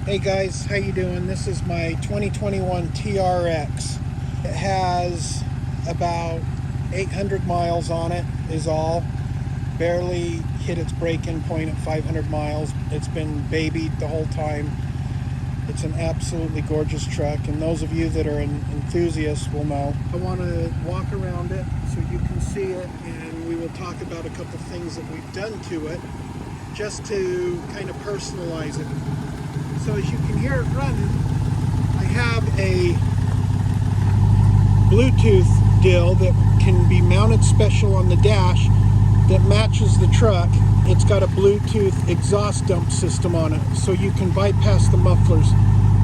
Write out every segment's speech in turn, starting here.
Hey guys, how you doing? This is my 2021 TRX. It has about 800 miles on it is all. Barely hit its break-in point at 500 miles. It's been babied the whole time. It's an absolutely gorgeous truck, and those of you that are enthusiasts will know. I want to walk around it so you can see it, and we will talk about a couple things that we've done to it just to kind of personalize it. So as you can hear it running, I have a Bluetooth deal that can be mounted special on the dash that matches the truck. It's got a Bluetooth exhaust dump system on it, so you can bypass the mufflers.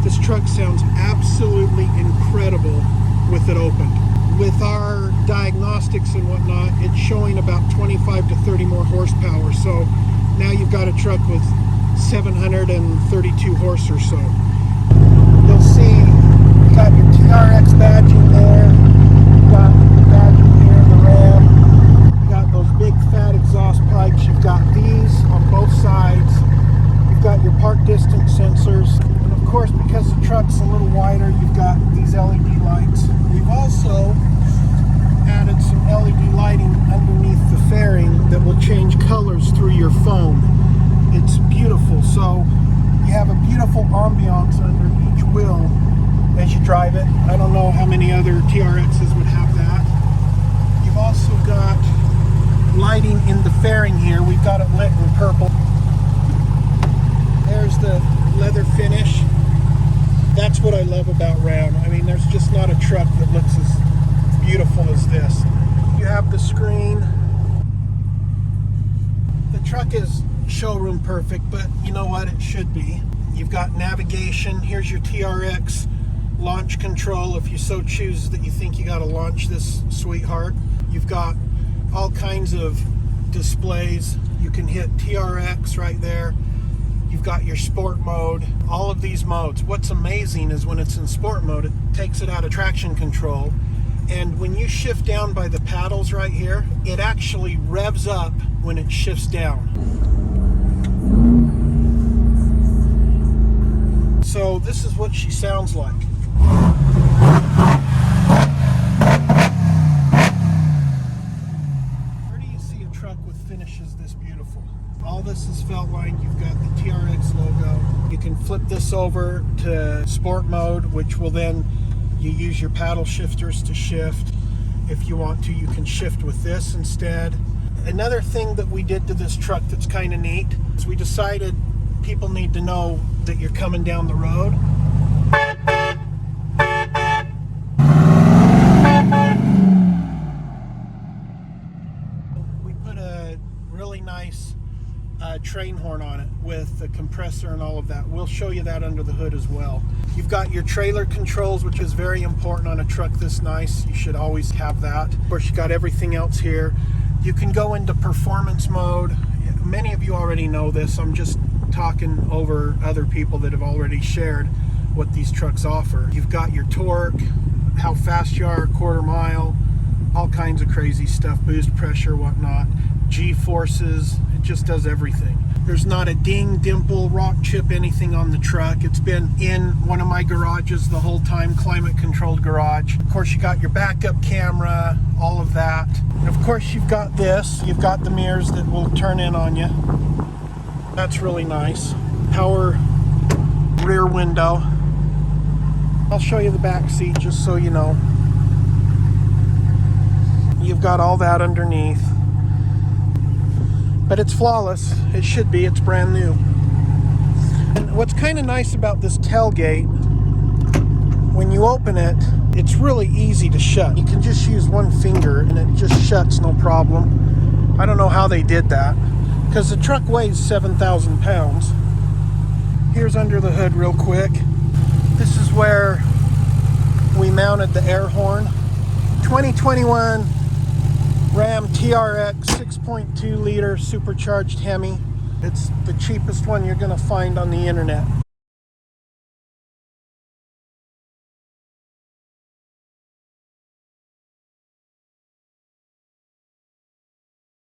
This truck sounds absolutely incredible with it opened. With our diagnostics and whatnot, it's showing about 25 to 30 more horsepower. So now you've got a truck with 732 horse or so. You'll see you got your TRX badging there, you got the badging here in the RAM, you got those big fat exhaust pipes, you've got these on both sides, you've got your park distance sensors, and of course because the truck's a little wider, you've got these LED lights. We've also added some LED lighting underneath the fairing that will change colors through your phone. It's beautiful, so you have a beautiful ambiance under each wheel as you drive it. I don't know how many other TRXs would have that. You've also got lighting in the fairing here. We've got it lit in purple. There's the leather finish. That's what I love about RAM. I mean, there's just not a truck that looks as beautiful as this. You have the screen. The truck is showroom perfect, but you know what, it should be. You've got navigation. Here's your TRX launch control if you so choose that you think you got to launch this sweetheart. You've got all kinds of displays. You can hit TRX right there. You've got your sport mode, all of these modes. What's amazing is when it's in sport mode, it takes it out of traction control, and when you shift down by the paddles right here, it actually revs up when it shifts down. So this is what she sounds like. Where do you see a truck with finishes this beautiful? All this is felt lined. You've got the TRX logo. You can flip this over to sport mode, which will then you use your paddle shifters to shift. If you want to, you can shift with this instead. Another thing that we did to this truck that's kind of neat is we decided people need to know that you're coming down the road. We put a really nice train horn on it with the compressor and all of that. We'll show you that under the hood as well. You've got your trailer controls, which is very important on a truck this nice. You should always have that. Of course, you got everything else here. You can go into performance mode. Many of you already know this. I'm just talking over other people that have already shared what these trucks offer. You've got your torque, how fast you are, quarter mile, all kinds of crazy stuff, boost pressure, whatnot, G-forces. It just does everything. There's not a ding, dimple, rock chip, anything on the truck. It's been in one of my garages the whole time, climate controlled garage. Of course, you got your backup camera, all of that. And of course, you've got this. You've got the mirrors that will turn in on you. That's really nice. Power rear window. I'll show you the back seat just so you know. You've got all that underneath. But it's flawless. It should be. It's brand new. And what's kind of nice about this tailgate, when you open it, it's really easy to shut. You can just use one finger and it just shuts, no problem. I don't know how they did that, because the truck weighs 7,000 pounds. Here's under the hood real quick. This is where we mounted the air horn. 2021 RAM TRX 6.2 liter supercharged Hemi. It's the cheapest one you're going to find on the internet.